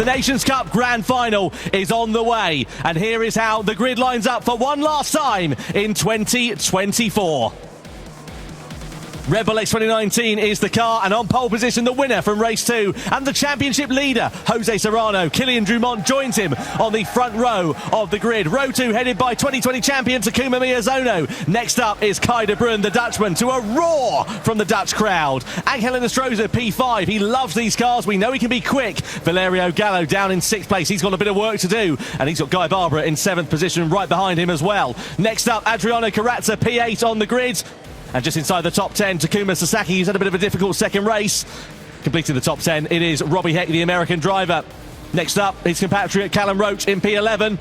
The Nations Cup Grand Final is on the way, and here is how the grid lines up for one last time in 2024. Red Bull X 2019 is the car, and on pole position the winner from race 2 and the championship leader Jose Serrano. Kylian Drumont joins him on the front row of the grid. Row 2 headed by 2020 champion Takuma Miyazono. Next up is Kai de Bruyne, the Dutchman, to a roar from the Dutch crowd. Angel Inestrosa P5, he loves these cars, we know he can be quick. Valerio Gallo down in 6th place, he's got a bit of work to do, and he's got Guy Barbara in 7th position right behind him as well. Next up, Adriano Carazza P8 on the grid. And just inside the top 10, Takuma Sasaki, who's had a bit of a difficult second race. Completing the top 10, it is Robbie Heck, the American driver. Next up, his compatriot Callum Roach in P11.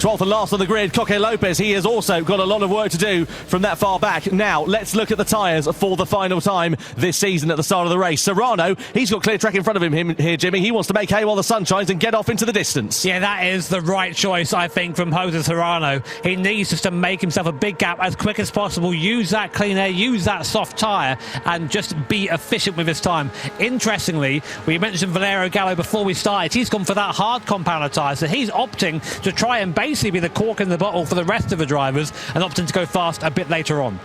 12th and last on the grid, Coque Lopez. He has also got a lot of work to do from that far back. Now, let's look at the tyres for the final time this season at the start of the race. Serrano, he's got clear track in front of him here, Jimmy. He wants to make hay while the sun shines and get off into the distance. Yeah, that is the right choice, I think, from Jose Serrano. He needs just to make himself a big gap as quick as possible, use that clean air, use that soft tyre, and just be efficient with his time. Interestingly, we mentioned Valerio Gallo before we started. He's gone for that hard compounder tyre, so he's opting to try and basically be the cork in the bottle for the rest of the drivers and opting to go fast a bit later on.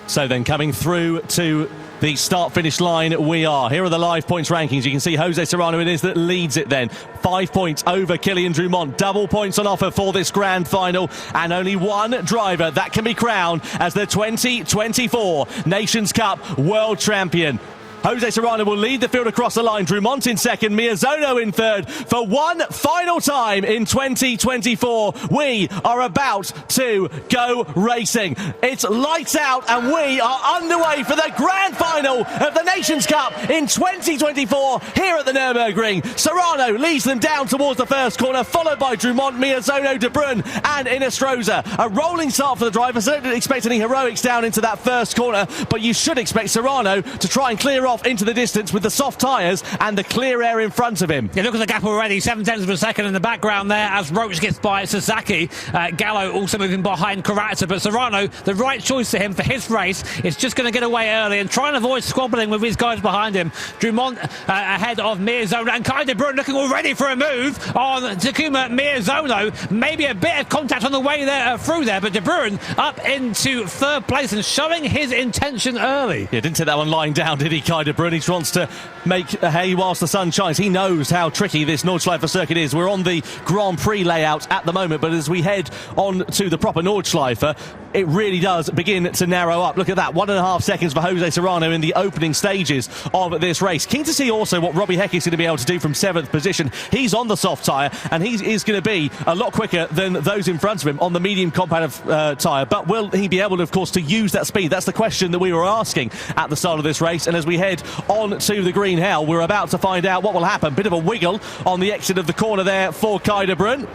So then coming through to the start-finish line we are. Here are the live points rankings. You can see Jose Serrano it is that leads it then. 5 points over Kylian Drumont. Double points on offer for this grand final. And only one driver that can be crowned as the 2024 Nations Cup World Champion. Jose Serrano will lead the field across the line. Drumont in second, Miyazono in third. For one final time in 2024, we are about to go racing. It's lights out and we are underway for the grand final of the Nations Cup in 2024 here at the Nürburgring. Serrano leads them down towards the first corner, followed by Drumont, Miyazono, de Bruyne and Inestrosa. A rolling start for the drivers. I don't expect any heroics down into that first corner, but you should expect Serrano to try and clear off into the distance with the soft tyres and the clear air in front of him. Yeah, look at the gap already, 7/10 of a second in the background there as Roach gets by Sasaki. Gallo also moving behind Carazza, but Serrano, the right choice for him for his race is just going to get away early and try and avoid squabbling with his guys behind him. Drumont ahead of Miyazono, and Kai de Bruyne looking already for a move on Takuma Miyazono. Maybe a bit of contact on the way there through there, but de Bruyne up into 3rd place and showing his intention early. Yeah, didn't take that one lying down, did he, Kai de Bruyne? He wants to make hay whilst the sun shines. He knows how tricky this Nordschleife circuit is. We're on the Grand Prix layout at the moment, but as we head on to the proper Nordschleife, it really does begin to narrow up. Look at that, 1.5 seconds for Jose Serrano in the opening stages of this race. Keen to see also what Robbie Heck is going to be able to do from 7th position. He's on the soft tyre, and he is going to be a lot quicker than those in front of him on the medium compact tyre. But will he be able to, of course, to use that speed? That's the question that we were asking at the start of this race. And as we head on to the green hell, we're about to find out what will happen. Bit of a wiggle on the exit of the corner there for Kai de Bruyne.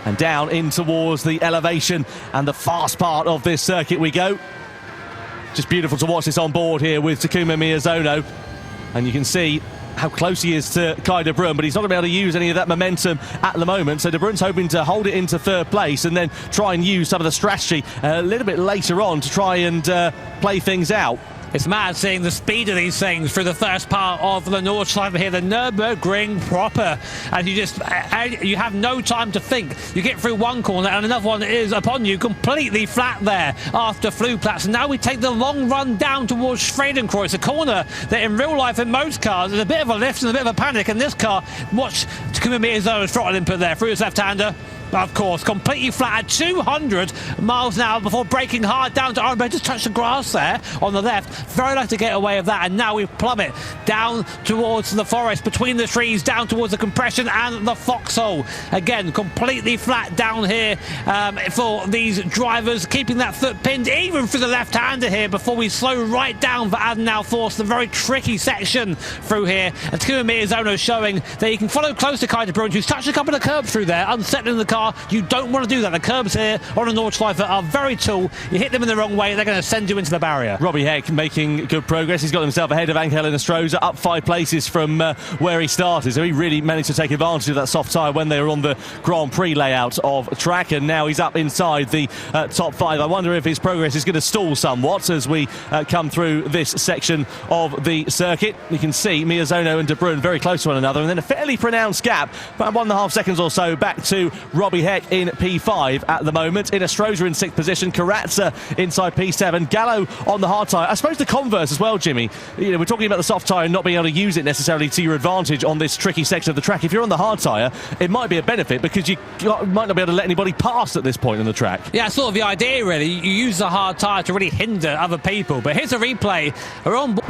And down in towards the elevation and the fast part of this circuit we go. Just beautiful to watch this on board here with Takuma Miyazono. And you can see how close he is to Kai de Bruyne, but he's not going to be able to use any of that momentum at the moment. So de Bruyne's hoping to hold it into 3rd place and then try and use some of the strategy a little bit later on to try and play things out. It's mad seeing the speed of these things through the first part of the Nordschleife here, the Nürburgring proper, and you have no time to think. You get through one corner and another one is upon you, completely flat there after Flugplatz. And now we take the long run down towards Schwedenkreuz, a corner that in real life in most cars is a bit of a lift and a bit of a panic. And this car, watch Takuma Miyazono's throttle input there through his left-hander. Of course, completely flat at 200 miles an hour before braking hard down to Arnberg. Just touched the grass there on the left. Very lucky to get away with that. And now we plummet down towards the forest, between the trees, down towards the compression and the foxhole. Again, completely flat down here for these drivers, keeping that foot pinned even through the left-hander here before we slow right down for Adenauer Force, the very tricky section through here. And Takuma Miyazono showing that he can follow close to Kai de Bruyne, who's touched a couple of curbs through there, unsettling the car car. You don't want to do that. The curbs here on a Nordschleife are very tall. You hit them in the wrong way, they're going to send you into the barrier. Robbie Heck making good progress. He's got himself ahead of Angel Nostroza, up 5 places from where he started. So he really managed to take advantage of that soft tyre when they were on the Grand Prix layout of track, and now he's up inside the top 5. I wonder if his progress is going to stall somewhat as we come through this section of the circuit. You can see Miyazono and De Bruyne very close to one another, and then a fairly pronounced gap, about 1.5 seconds or so, back to Robbie Heck in P5 at the moment. In Nostroza in 6th position, Karatza inside P7, Gallo on the hard tyre. I suppose the converse as well, Jimmy. You know, we're talking about the soft tyre and not being able to use it necessarily to your advantage on this tricky section of the track. If you're on the hard tyre, it might be a benefit because you might not be able to let anybody past at this point in the track. Yeah, it's sort of the idea, really. You use the hard tyre to really hinder other people. But here's a replay. We're on board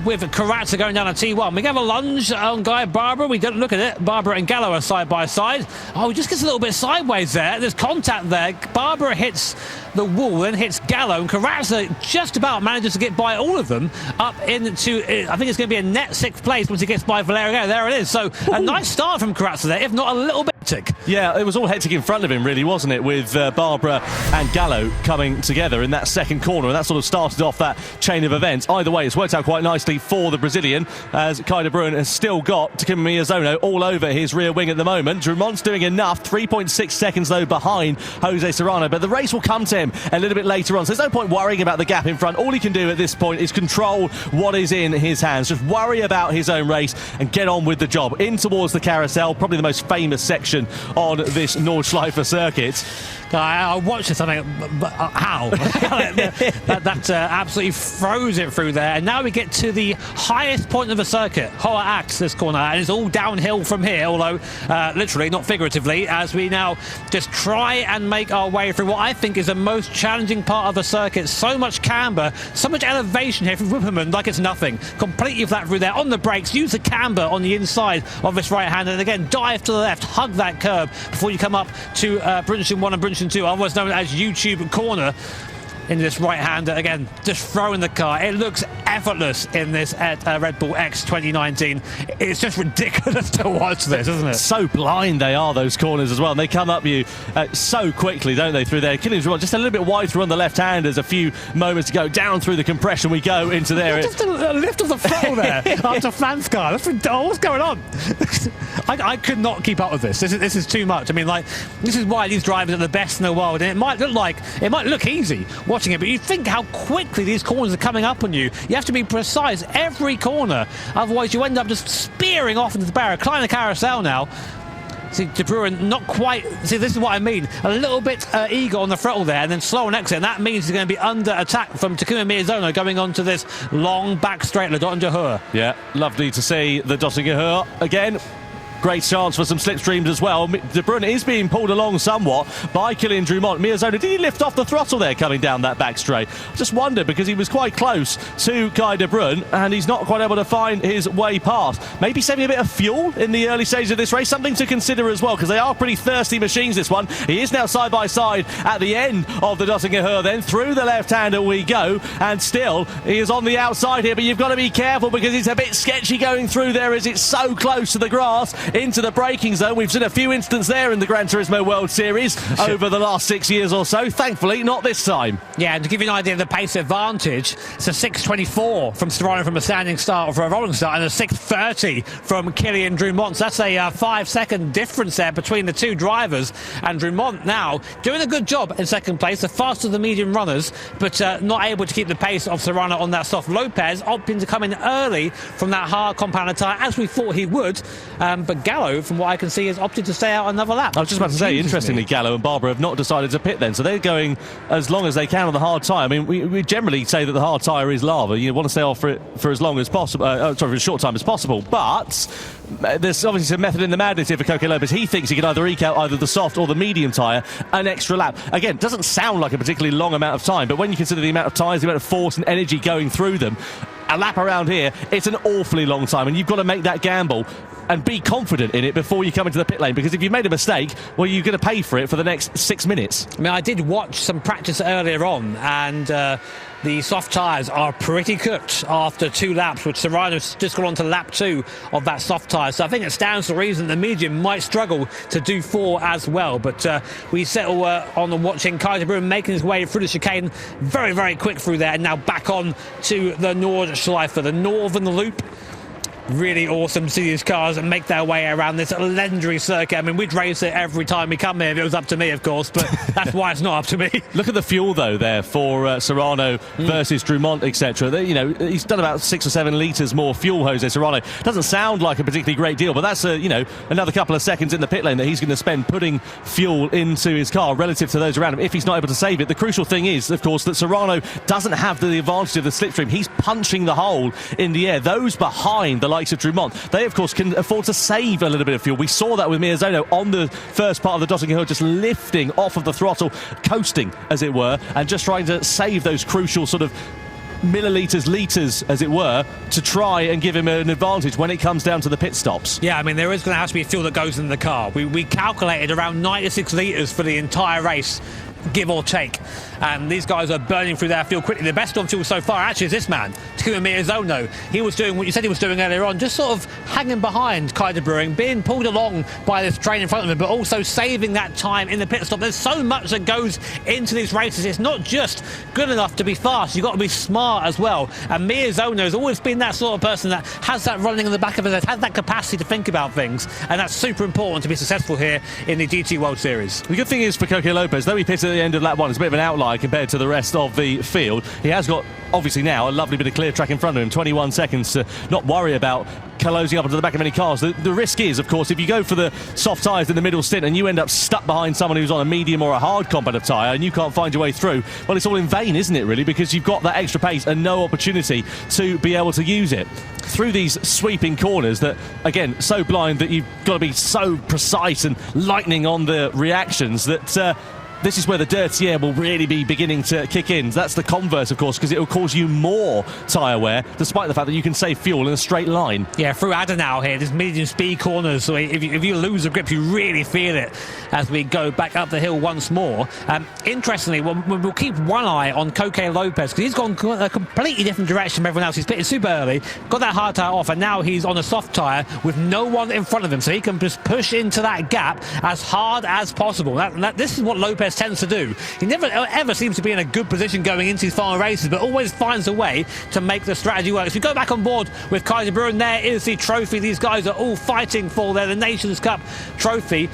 with Karatza going down a T1. We have a lunge on Guy Barbara. We don't look at it. Barbara and Gallo are side by side. Oh, he just gets a little bit sideways there. There's contact there. Barbara hits the wall, then hits Gallo, and Karatza just about manages to get by all of them up into, I think it's going to be a net 6th place once he gets by Valerio. There it is. So a nice start from Karatza there, if not a little bit hectic. Yeah, it was all hectic in front of him, really, wasn't it, with Barbara and Gallo coming together in that second corner, and that sort of started off that chain of events. Either way, it's worked out quite nicely for the Brazilian, as Kai De Bruyne has still got Takuma Miyazono all over his rear wing at the moment. Drumont's doing enough, 3.6 seconds though behind Jose Serrano, but the race will come to him a little bit later on, so there's no point worrying about the gap in front. All he can do at this point is control what is in his hands, just worry about his own race and get on with the job. In towards the carousel, probably the most famous section on this Nordschleife circuit. I watched this, I think, but how? that absolutely froze it through there. And now we get to the highest point of the circuit, Hoa Act, this corner, and it's all downhill from here, although literally, not figuratively, as we now just try and make our way through what I think is the most challenging part of the circuit. So much camber, so much elevation here from Wupperman, like it's nothing. Completely flat through there. On the brakes, use the camber on the inside of this right hand, and again, dive to the left, hug that curb before you come up to Brunson 1 and Brunson 2, otherwise known as YouTube corner. In this right-hander, again, just throwing the car. It looks effortless in this at Red Bull X 2019. It's just ridiculous to watch this, isn't it? So blind they are, those corners as well. And they come up you so quickly, don't they, through there. Killing just a little bit wide through on the left-handers a few moments to go. Down through the compression we go into there. Just a lift of the throttle there after Flanskar. What's going on? I could not keep up with this. This is too much. I mean, like, this is why these drivers are the best in the world. And it might look easy watching it, but you think how quickly these corners are coming up on you. You have to be precise every corner, otherwise you end up just spearing off into the barrier. Kleiner carousel now. See, De Bruyne not quite. See, this is what I mean. A little bit eager on the throttle there, and then slow on exit. And that means he's going to be under attack from Takuma Miyazono going on to this long back straight, Le Dottinger. Yeah, lovely to see the Dottinger again. Great chance for some slipstreams as well. De Bruyne is being pulled along somewhat by Kylian Drumont. Miyazono, did he lift off the throttle there coming down that back straight? I just wondered, because he was quite close to Kai De Bruyne and he's not quite able to find his way past. Maybe saving a bit of fuel in the early stages of this race, something to consider as well, because they are pretty thirsty machines, this one. He is now side by side at the end of the Dottinger, then through the left-hander we go, and still he is on the outside here, but you've got to be careful because it's a bit sketchy going through there as it's so close to the grass. Into the braking zone. We've seen a few instances there in the Gran Turismo World Series over the last 6 years or so. Thankfully, not this time. Yeah, and to give you an idea of the pace advantage, it's a 6.24 from Serrano from a standing start or for a rolling start, and a 6.30 from Kylian Drumont. So that's a 5-second difference there between the two drivers. And Drumont now doing a good job in second place, the faster of the medium runners, but not able to keep the pace of Serrano on that soft. Lopez opting to come in early from that hard compound tyre, as we thought he would, but Gallo, from what I can see, has opted to stay out another lap. I was just about to say, interestingly, Gallo and Barbara have not decided to pit then, so they're going as long as they can on the hard tyre. I mean, we generally say that the hard tyre is lava. You want to stay off for it for as long as possible, for as short time as possible, but there's obviously some method in the madness here for Coque Lopez. He thinks he can either eke out either the soft or the medium tyre an extra lap. Again, doesn't sound like a particularly long amount of time, but when you consider the amount of tyres, the amount of force and energy going through them, a lap around here, it's an awfully long time, and you've got to make that gamble. and be confident in it before you come into the pit lane, because if you've made a mistake, well, you're going to pay for it for the next 6 minutes. I mean, I did watch some practice earlier on, and the soft tyres are pretty cooked after 2 laps, which Serrano's just gone on to lap 2 of that soft tyre. So I think it stands to reason the medium might struggle to do 4 as well. But we settle on watching Kai de Bruin making his way through the chicane very, very quick through there, and now back on to the Nordschleife, the Northern Loop. Really awesome to see these cars and make their way around this legendary circuit. I mean, we'd race it every time we come here if it was up to me, of course, but that's why it's not up to me. Look at the fuel, though, there for Serrano versus Dumont, etc. You know, he's done about 6 or 7 litres more fuel, Jose Serrano. Doesn't sound like a particularly great deal, but that's, you know, another couple of seconds in the pit lane that he's going to spend putting fuel into his car relative to those around him if he's not able to save it. The crucial thing is, of course, that Serrano doesn't have the advantage of the slipstream. He's punching the hole in the air. Those behind the likes of Dumont, they of course can afford to save a little bit of fuel. We saw that with Miyazono on the first part of the Dottingham Hill, just lifting off of the throttle, coasting as it were, and just trying to save those crucial sort of millilitres, litres as it were, to try and give him an advantage when it comes down to the pit stops. Yeah, I mean, there is going to have to be fuel that goes in the car. We calculated around 96 litres for the entire race, give or take, and these guys are burning through their fuel quickly. The best on fuel so far actually is this man, Takuma Miyazono. He was doing what you said he was doing earlier on, just sort of hanging behind Kai de Bruin, being pulled along by this train in front of him, but also saving that time in the pit stop. There's so much that goes into these races. It's not just good enough to be fast, you've got to be smart as well, and Miyazono has always been that sort of person that has that running in the back of his head, has that capacity to think about things, and that's super important to be successful here in the GT World Series. The good thing is for Coque Lopez, though he pitted at the end of lap 1, it's a bit of an outlier compared to the rest of the field. He has got, obviously now, a lovely bit of clear track in front of him, 21 seconds to not worry about closing up into the back of any cars. The risk is, of course, if you go for the soft tyres in the middle stint and you end up stuck behind someone who's on a medium or a hard competitive tyre and you can't find your way through, well, it's all in vain, isn't it, really, because you've got that extra pace and no opportunity to be able to use it through these sweeping corners that, again, so blind that you've got to be so precise and lightning on the reactions that this is where the dirty air will really be beginning to kick in. That's the converse, of course, because it will cause you more tyre wear, despite the fact that you can save fuel in a straight line. Yeah, through Adenau here, there's medium speed corners, so if you lose the grip, you really feel it as we go back up the hill once more. Interestingly, we'll keep one eye on Coque Lopez, because he's gone a completely different direction from everyone else. He's pitted super early, got that hard tyre off, and now he's on a soft tyre with no one in front of him, so he can just push into that gap as hard as possible. This is what Lopez tends to do. He never ever seems to be in a good position going into these final races, but always finds a way to make the strategy work. So we go back on board with Kai de Bruin. There is the trophy these guys are all fighting for. They're the Nations Cup trophy.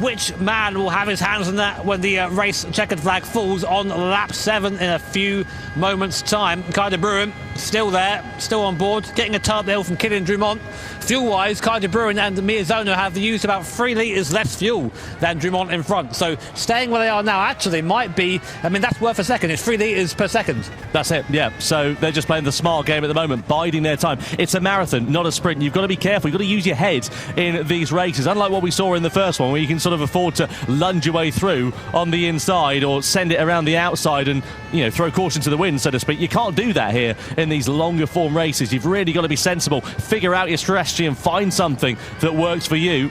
Which man will have his hands on that when the race checkered flag falls on lap 7 in a few moments' time? Kai de Bruin still there, still on board, getting a tub there from Kylian Dumont. Fuel-wise, Kai de Bruin and Miyazono have used about 3 litres less fuel than Dumont in front. So staying where they are now actually might be, I mean, that's worth a second. It's 3 litres per second. That's it, yeah. So they're just playing the smart game at the moment, biding their time. It's a marathon, not a sprint. You've got to be careful. You've got to use your head in these races, unlike what we saw in the first one, where you can sort of afford to lunge your way through on the inside or send it around the outside and, you know, throw caution to the wind, so to speak. You can't do that here in these longer form races. You've really got to be sensible, figure out your strategy and find something that works for you.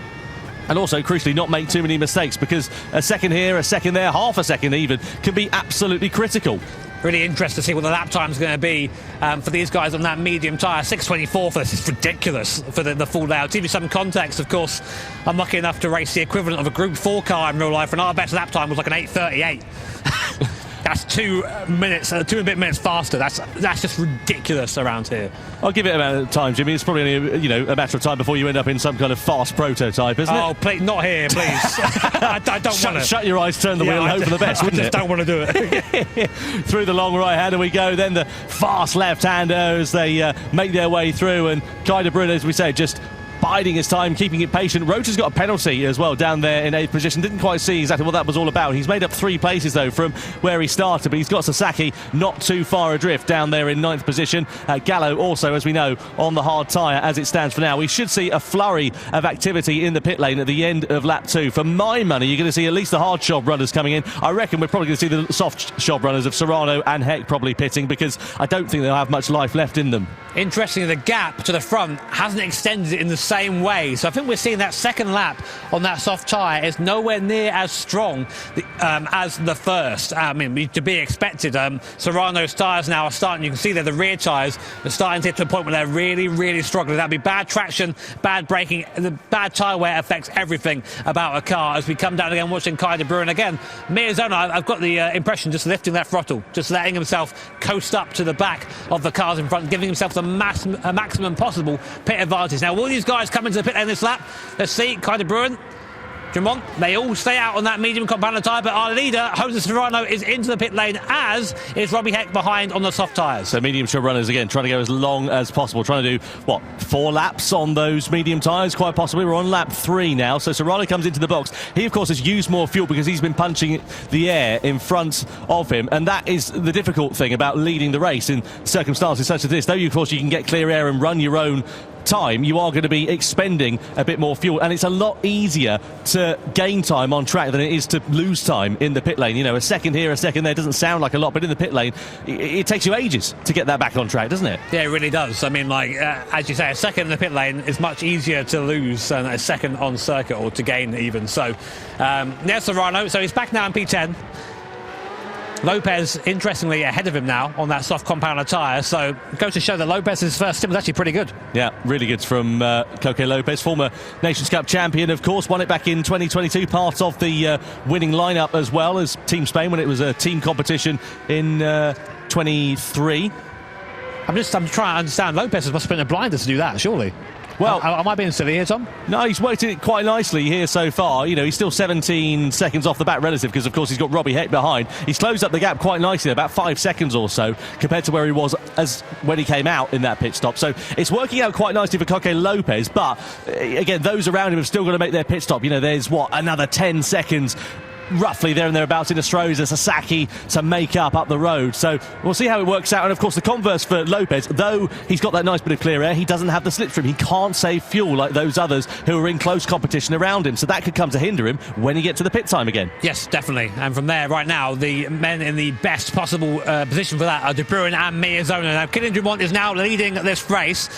And also, crucially, not make too many mistakes, because a second here, a second there, half a second even, can be absolutely critical. Really interested to see what the lap time is going to be for these guys on that medium tyre. 6:24 for this is ridiculous for the full layout. To give you some context, of course, I'm lucky enough to race the equivalent of a Group 4 car in real life, and our best lap time was like an 8:38. That's 2 minutes, 2 and a bit minutes faster. That's just ridiculous around here. I'll give it a matter of time, Jimmy. It's probably only a matter of time before you end up in some kind of fast prototype, isn't it? Oh, please, not here, please. I don't want to. Shut your eyes, turn the wheel, and hope for the best, wouldn't it? I just don't want to do it. Through the long right-hander we go, then the fast left-hander as they make their way through, and Kai de Bruin, as we say, just biding his time, keeping it patient. Rota's got a penalty as well down there in 8th position. Didn't quite see exactly what that was all about. He's made up 3 places, though, from where he started, but he's got Sasaki not too far adrift down there in 9th position. Gallo also, as we know, on the hard tyre as it stands for now. We should see a flurry of activity in the pit lane at the end of lap 2. For my money, you're going to see at least the hard shob runners coming in. I reckon we're probably going to see the soft shob runners of Serrano and Heck probably pitting, because I don't think they'll have much life left in them. Interestingly, the gap to the front hasn't extended in the same way. So I think we're seeing that second lap on that soft tyre is nowhere near as strong as the first. I mean, to be expected. Serrano's tyres now are starting, you can see there the rear tyres are starting to get to a point where they're really, really struggling. That'd be bad traction, bad braking. The bad tyre wear affects everything about a car. As we come down again, watching Kai de Bruin again. Miyazono, I've got the impression, just lifting that throttle, just letting himself coast up to the back of the cars in front, giving himself the maximum possible pit advantage. Now, will these guys come into the pit lane this lap? Let's see. Kai de Bruin, Drummond, they all stay out on that medium compound tyre, but our leader, Jose Serrano, is into the pit lane, as is Robbie Heck behind on the soft tyres. So medium short runners again, trying to go as long as possible, trying to do, 4 laps on those medium tyres, quite possibly. We're on lap 3 now, so Serrano comes into the box. He, of course, has used more fuel because he's been punching the air in front of him, and that is the difficult thing about leading the race in circumstances such as this. Though, of course, you can get clear air and run your own time, you are going to be expending a bit more fuel, and it's a lot easier to gain time on track than it is to lose time in the pit lane. You know, a second here, a second there doesn't sound like a lot, but in the pit lane it takes you ages to get that back on track, doesn't it? Yeah, it really does. I mean, like, as you say, a second in the pit lane is much easier to lose than a second on circuit, or to gain even. So there's Serrano, so he's back now in P10. Lopez, interestingly, ahead of him now on that soft compounder tyre. So it goes to show that Lopez's first stint was actually pretty good. Yeah, really good from Coque Lopez, former Nations Cup champion, of course. Won it back in 2022, part of the winning lineup as well as Team Spain when it was a team competition in 23. I'm trying to understand. Lopez must have been a blinder to do that, surely. Well, am I being silly here, Tom? No, he's worked it quite nicely here so far. You know, he's still 17 seconds off the back relative because, of course, he's got Robbie Heck behind. He's closed up the gap quite nicely, about 5 seconds or so, compared to where he was as when he came out in that pit stop. So it's working out quite nicely for Coque Lopez, but, again, those around him have still got to make their pit stop. You know, there's, another 10 seconds roughly there and thereabouts in Astroza, Sasaki to make up the road. So we'll see how it works out. And of course the converse for Lopez, though he's got that nice bit of clear air, he doesn't have the slipstream. He can't save fuel like those others who are in close competition around him. So that could come to hinder him when he gets to the pit time again. Yes, definitely. And from there, right now, the men in the best possible position for that are De Bruin and Miyazono. Now, Kylian Drummond is now leading this race.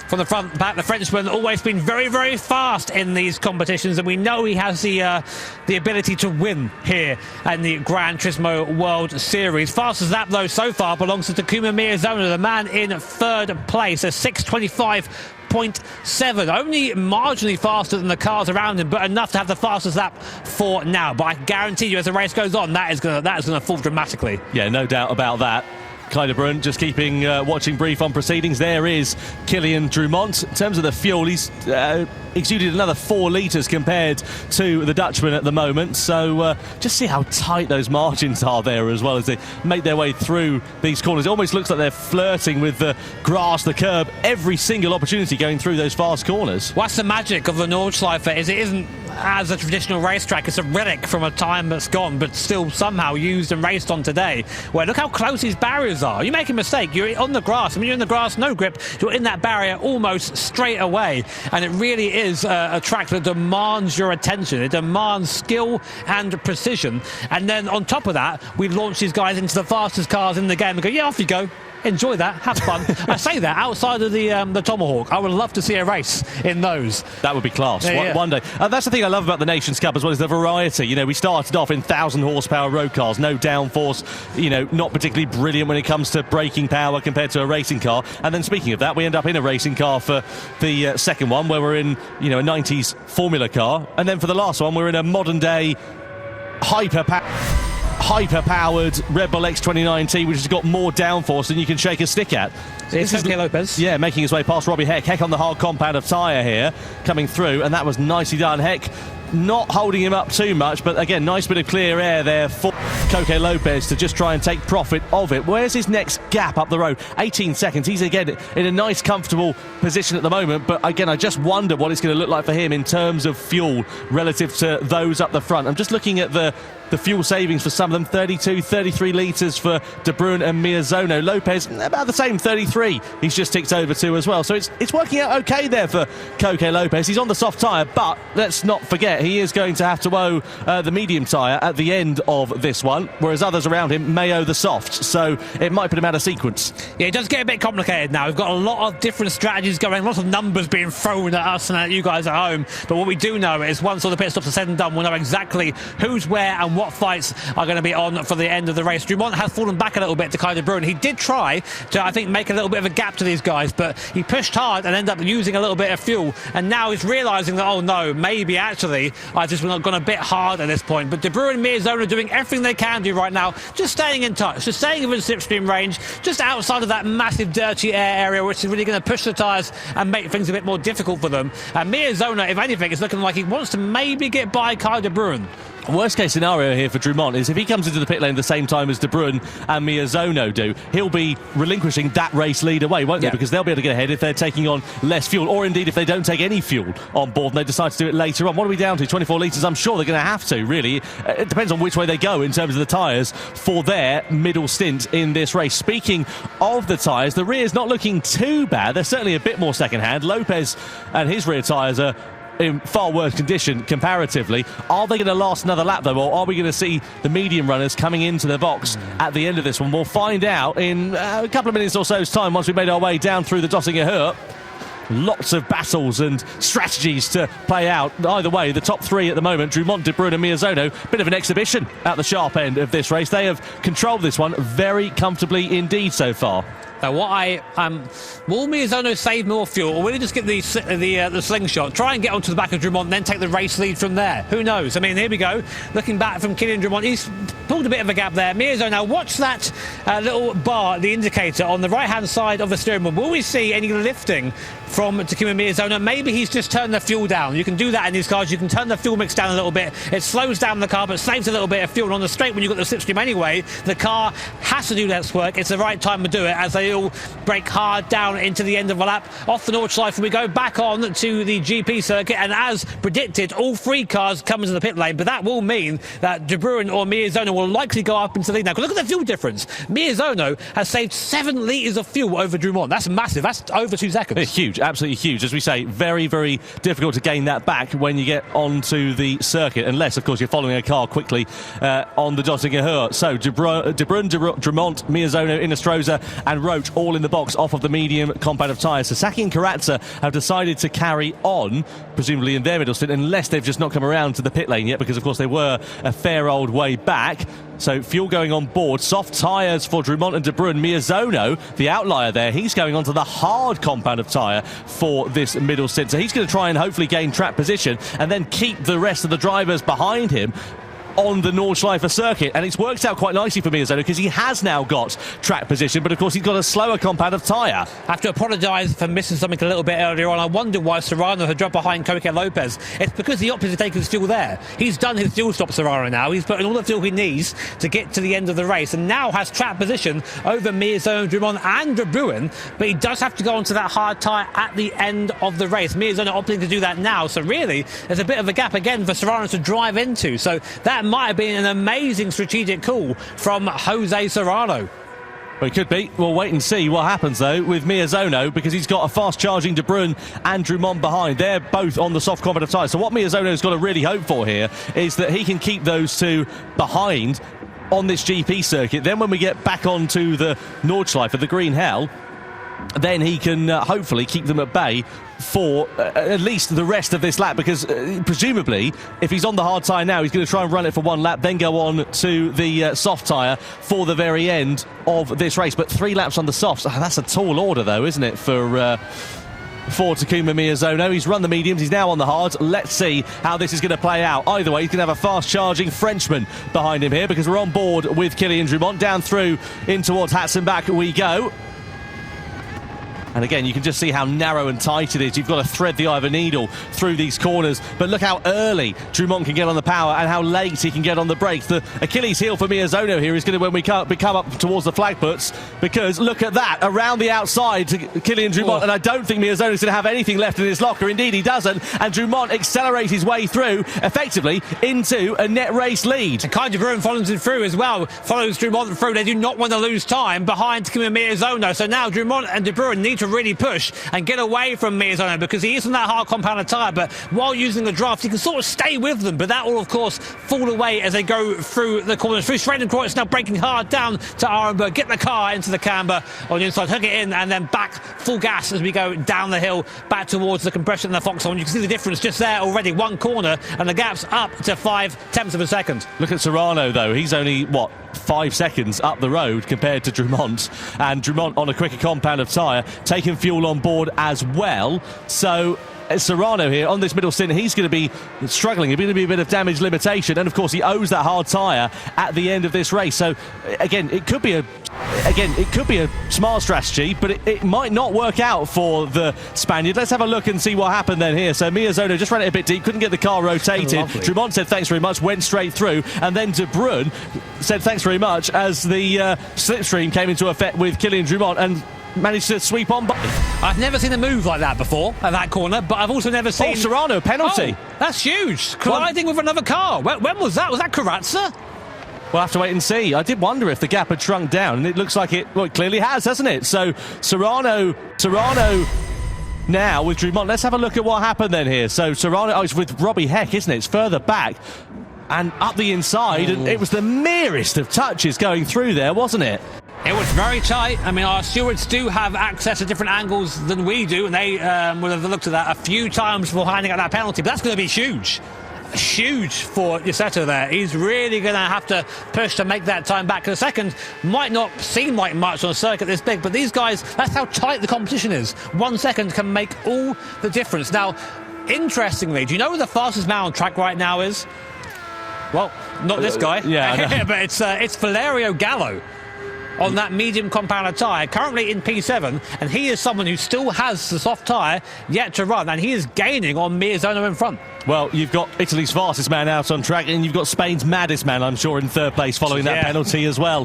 From the front back, the Frenchman always been very, very fast in these competitions, and we know he has the ability to win here in the Gran Turismo World Series. Fastest lap, though, so far belongs to Takuma Miyazono, the man in third place, a 6:25.7, only marginally faster than the cars around him, but enough to have the fastest lap for now. But I guarantee you, as the race goes on, that is going to fall dramatically. Yeah, no doubt about that. Kai de Bruin just keeping watching brief on proceedings. There is Kylian Drummond. In terms of the fuel, he's exuded another 4 litres compared to the Dutchman at the moment. So just see how tight those margins are there as well as they make their way through these corners. It almost looks like they're flirting with the grass, the curb, every single opportunity going through those fast corners. What's the magic of the Nordschleife is it isn't as a traditional racetrack. It's a relic from a time that's gone, but still somehow used and raced on today. Where look how close these barriers are. You make a mistake, you're on the grass. I mean, you're in the grass, no grip. You're in that barrier almost straight away. And it really is a track that demands your attention. It demands skill and precision. And then on top of that, we launch these guys into the fastest cars in the game and go, yeah, off you go. Enjoy that, have fun. I say that outside of the Tomahawk. I would love to see a race in those. That would be class. Yeah. One day. That's the thing I love about the Nations Cup as well, is the variety. You know, we started off in 1,000 horsepower road cars, no downforce, you know, not particularly brilliant when it comes to braking power compared to a racing car. And then speaking of that, we end up in a racing car for the second one, where we're in, you know, a 90s Formula car. And then for the last one, we're in a modern day hyper-powered Red Bull X 2019, which has got more downforce than you can shake a stick at. This is Lopez. Yeah, making his way past Robbie Heck. Heck on the hard compound of tyre here, coming through, and that was nicely done. Heck not holding him up too much, but again, nice bit of clear air there for Coque Lopez to just try and take profit of it. Where's his next gap up the road? 18 seconds. He's again in a nice, comfortable position at the moment, but again, I just wonder what it's going to look like for him in terms of fuel relative to those up the front. I'm just looking at the fuel savings for some of them, 32, 33 litres for De Bruin and Miyazono. Lopez, about the same, 33. He's just ticked over to as well. So it's working out okay there for Coque Lopez. He's on the soft tyre, but let's not forget, he is going to have to owe the medium tyre at the end of this this one, whereas others around him may owe the softs, so it might put him out of sequence. Yeah, it does get a bit complicated now. We've got a lot of different strategies going, lots of numbers being thrown at us and at you guys at home, but what we do know is once all the pit stops are said and done, we'll know exactly who's where and what fights are going to be on for the end of the race. Dumont has fallen back a little bit to Kai de Bruyne. He did try to, I think, make a little bit of a gap to these guys, but he pushed hard and ended up using a little bit of fuel, and now he's realising that, oh no, maybe actually I just gone a bit hard at this point. But de Bruyne and Mierzone are doing everything they can do right now, just staying in touch, just staying within slipstream range, just outside of that massive dirty air area, which is really going to push the tyres and make things a bit more difficult for them. And Mierzone, if anything, is looking like he wants to maybe get by Kai de Bruyne. Worst case scenario here for Dumont is if he comes into the pit lane at the same time as De Bruyne and Mierzone do, he'll be relinquishing that race lead away, won't they? Because they'll be able to get ahead if they're taking on less fuel, or indeed if they don't take any fuel on board and they decide to do it later on. What are we down to? 24 litres? I'm sure they're going to have to, really. It depends on which way they go in terms of the tyres for their middle stint in this race. Speaking of the tyres, the rear's not looking too bad. They're certainly a bit more second-hand. Lopez and his rear tyres are in far worse condition comparatively. Are they going to last another lap though, or are we going to see the medium runners coming into the box at the end of this one? We'll find out in a couple of minutes or so's time once we've made our way down through the Dottinger Hurt. Lots of battles and strategies to play out. Either way, the top three at the moment, Dumont, De Bruyne and Mierzone, bit of an exhibition at the sharp end of this race. They have controlled this one very comfortably indeed so far. Now, will Mierzone save more fuel, or will he just get the slingshot, try and get onto the back of Dumont, and then take the race lead from there? Who knows? I mean, here we go. Looking back from Kylian Dumont, he's pulled a bit of a gap there. Mierzone, now watch that little bar, the indicator on the right-hand side of the steering wheel. Will we see any lifting from Takuma Mierzone? Maybe he's just turned the fuel down. You can do that in these cars. You can turn the fuel mix down a little bit. It slows down the car, but saves a little bit of fuel. And on the straight, when you've got the slipstream anyway, the car has to do less work. It's the right time to do it as they all brake hard down into the end of a lap. Off the Nordschleife, we go back on to the GP circuit, and as predicted, all three cars come into the pit lane, but that will mean that De Bruyne or Mierzone will likely go up into the lead now. Because look at the fuel difference. Mierzone has saved 7 litres of fuel over Dumont. That's massive. That's over 2 seconds. It's huge, absolutely huge. As we say, very, very difficult to gain that back when you get onto the circuit, unless, of course, you're following a car quickly on the Dottinger Hurt. So De Bruyne, Dumont, Mierzone, Inestrosa and Roach all in the box off of the medium compound of tyres. Sasaki and Karatza have decided to carry on, presumably in their middle stint, unless they've just not come around to the pit lane yet, because of course they were a fair old way back. So fuel going on board, soft tyres for Dumont and De Bruyne. Mierzone, the outlier there, he's going onto the hard compound of tyre for this middle stint. So he's going to try and hopefully gain track position and then keep the rest of the drivers behind him on the Nordschleife circuit, and it's worked out quite nicely for Mierzone because he has now got track position, but of course he's got a slower compound of tyre. I have to apologise for missing something a little bit earlier on. I wonder why Serrano had dropped behind Koike Lopez. It's because the opposite taking his fuel there. He's done his fuel stop, Serrano, now. He's put in all the fuel he needs to get to the end of the race, and now has track position over Mierzone, Dumont and De Bruyne, but he does have to go onto that hard tyre at the end of the race. Mierzone opting to do that now, so really there's a bit of a gap again for Serrano to drive into, so that might have been an amazing strategic call from Jose Serrano. Well, it could be. We'll wait and see what happens, though, with Mierzone, because he's got a fast-charging De Bruyne and Dumont behind. They're both on the soft compound of tyres. So what Mierzone's got to really hope for here is that he can keep those two behind on this GP circuit. Then when we get back onto the Nordschleife, the Green Hell, then he can hopefully keep them at bay for at least the rest of this lap, because presumably if he's on the hard tyre now, he's going to try and run it for one lap, then go on to the soft tyre for the very end of this race. But 3 laps on the softs, that's a tall order though, isn't it, for Takuma Mierzone. He's run the mediums, he's now on the hards. Let's see how this is going to play out. Either way, he's going to have a fast-charging Frenchman behind him here, because we're on board with Kylian Dumont. Down through in towards Hatzenbach we go. And again, you can just see how narrow and tight it is. You've got to thread the eye of a needle through these corners. But look how early Dumont can get on the power and how late he can get on the brakes. The Achilles heel for Mierzone here is going to, when we come up towards the flag puts, because look at that, around the outside to Kylian Dumont. And I don't think Mierzone is going to have anything left in his locker. Indeed, he doesn't. And Dumont accelerates his way through, effectively, into a net race lead. And Kai de Bruyne follows him through as well. Follows Dumont through. They do not want to lose time behind Takuma Mierzone. So now Dumont and De Bruyne need to really push and get away from Miyazano because he is on that hard compound tyre, but while using the draft, he can sort of stay with them, but that will, of course, fall away as they go through the corners. Through Schradenkreuz now breaking hard down to Arenberg, get the car into the camber on the inside, hook it in, and then back full gas as we go down the hill back towards the compression and the Foxhorn. You can see the difference just there already, one corner, and the gap's up to 0.5 of a second. Look at Serrano, though. He's only, 5 seconds up the road compared to Drummond, and Drummond on a quicker compound of tyre, taking fuel on board as well. So Serrano here on this middle stint, he's going to be struggling. He's going to be a bit of damage limitation, and of course he owes that hard tyre at the end of this race. So again, it could be a smart strategy, but it might not work out for the Spaniard. Let's have a look and see what happened then here. So Miyazano just ran it a bit deep, couldn't get the car rotated. Drummond said thanks very much, went straight through, and then De Bruyne said thanks very much as the slipstream came into effect with Kylian Drummond and managed to sweep on by. I've never seen a move like that before at that corner, but I've also never seen... Serrano, penalty. Oh, that's huge. Colliding with another car. When was that? Was that Carrazza? We'll have to wait and see. I did wonder if the gap had shrunk down, and it looks like it clearly has, hasn't it? So Serrano now with Drummond. Let's have a look at what happened then here. So Serrano, it's with Robbie Heck, isn't it? It's further back and up the inside, and it was the merest of touches going through there, wasn't it? It was very tight. I mean, our stewards do have access to different angles than we do, and they would have looked at that a few times before handing out that penalty. But that's going to be huge. Huge for Yassetto there. He's really going to have to push to make that time back. The second might not seem like much on a circuit this big, but these guys, that's how tight the competition is. 1 second can make all the difference. Now, interestingly, do you know who the fastest man on track right now is? Well, not this guy. Yeah, but it's Valerio Gallo on that medium compound tyre, currently in P7, and he is someone who still has the soft tyre yet to run, and he is gaining on Miyazano in front. Well, you've got Italy's fastest man out on track, and you've got Spain's maddest man, I'm sure, in third place following that penalty as well.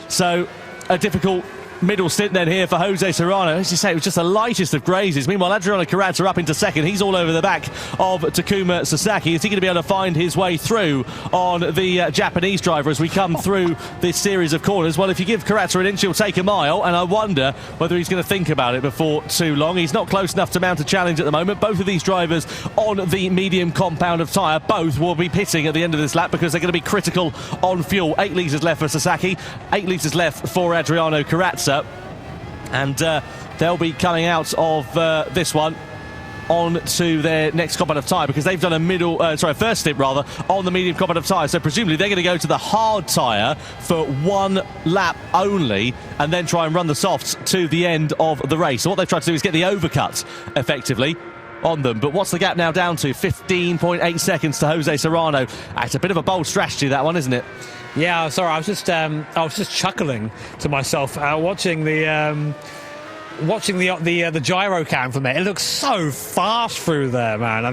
So a difficult middle stint then here for Jose Serrano. As you say, it was just the lightest of grazes. Meanwhile, Adriano Carrazza up into second. He's all over the back of Takuma Sasaki. Is he going to be able to find his way through on the Japanese driver as we come through this series of corners? Well, if you give Carrazza an inch, he'll take a mile, and I wonder whether he's going to think about it before too long. He's not close enough to mount a challenge at the moment. Both of these drivers on the medium compound of tyre, both will be pitting at the end of this lap because they're going to be critical on fuel. 8 litres left for Sasaki, 8 litres left for Adriano Carrazza. And they'll be coming out of this one on to their next compound of tyre because they've done a first stint rather on the medium compound of tyre. So presumably they're going to go to the hard tyre for 1 lap only and then try and run the softs to the end of the race. So what they've tried to do is get the overcut effectively on them. But what's the gap now down to? 15.8 seconds to Jose Serrano. It's a bit of a bold strategy, that one, isn't it? Yeah, sorry, I was just chuckling to myself watching the gyro cam from there. It looks so fast through there, man. I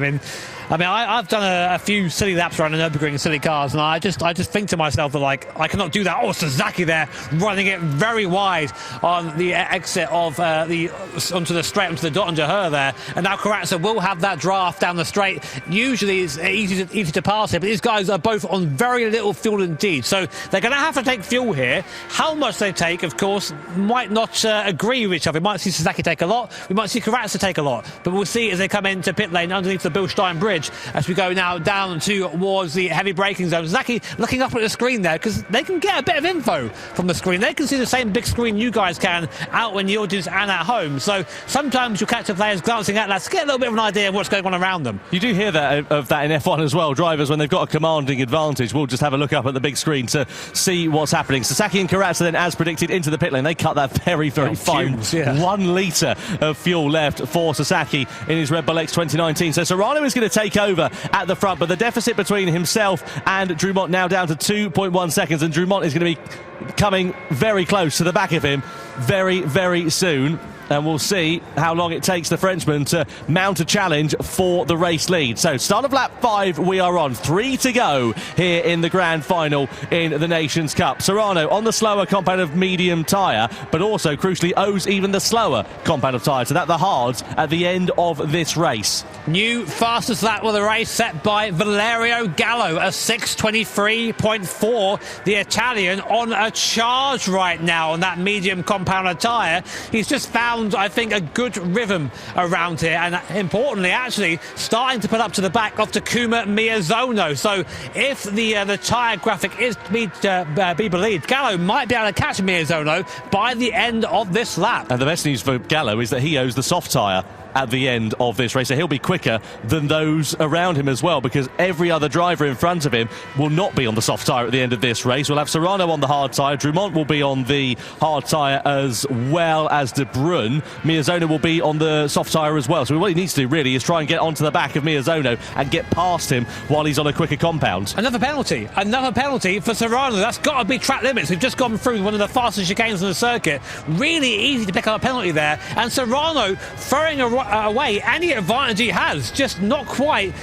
mean, I've done a few silly laps around the Nürburgring in silly cars, and I just think to myself that, like, I cannot do that. Oh, Suzuki there running it very wide on the exit of onto the straight, onto the dot under her there, and now Carrazza will have that draft down the straight. Usually it's easy to pass here, but these guys are both on very little fuel indeed, so they're going to have to take fuel here. How much they take, of course, might not agree with each other. We might see Suzuki take a lot, we might see Carrazza take a lot, but we'll see as they come into pit lane underneath the Bilstein Bridge as we go now down towards the heavy braking zone. Zaki looking up at the screen there because they can get a bit of info from the screen. They can see the same big screen you guys can out in the audience and at home. So sometimes you'll catch the players glancing at that to get a little bit of an idea of what's going on around them. You do hear of that in F1 as well. Drivers, when they've got a commanding advantage, will just have a look up at the big screen to see what's happening. Sasaki and Carrazza then, as predicted, into the pit lane. They cut that very, very fine. 1 litre of fuel left for Sasaki in his Red Bull X 2019. So Serrano is going to take over at the front, but the deficit between himself and Drummond now down to 2.1 seconds, and Drummond is going to be coming very close to the back of him very, very soon. And we'll see how long it takes the Frenchman to mount a challenge for the race lead. So start of lap 5 we are on. 3 to go here in the grand final in the Nations Cup. Serrano on the slower compound of medium tyre, but also crucially owes even the slower compound of tyre. So that the hards at the end of this race. New fastest lap of the race set by Valerio Gallo, a 6:23.4. The Italian on a charge right now on that medium compound of tyre. He's just found found, I think, a good rhythm around here, and importantly, actually starting to put up to the back of Takuma Miyazono. So if the tyre graphic is to be believed, Gallo might be able to catch Miyazono by the end of this lap. And the best news for Gallo is that he owes the soft tyre at the end of this race, so he'll be quicker than those around him as well, because every other driver in front of him will not be on the soft tyre at the end of this race. We'll have Serrano on the hard tyre, Drumont will be on the hard tyre as well as De Bruyne. Miyazono will be on the soft tyre as well, so what he needs to do really is try and get onto the back of Miyazono and get past him while he's on a quicker compound. Another penalty for Serrano. That's got to be track limits. We've just gone through one of the fastest chicanes on the circuit. Really easy to pick up a penalty there, and Serrano throwing away any advantage he has, just not quite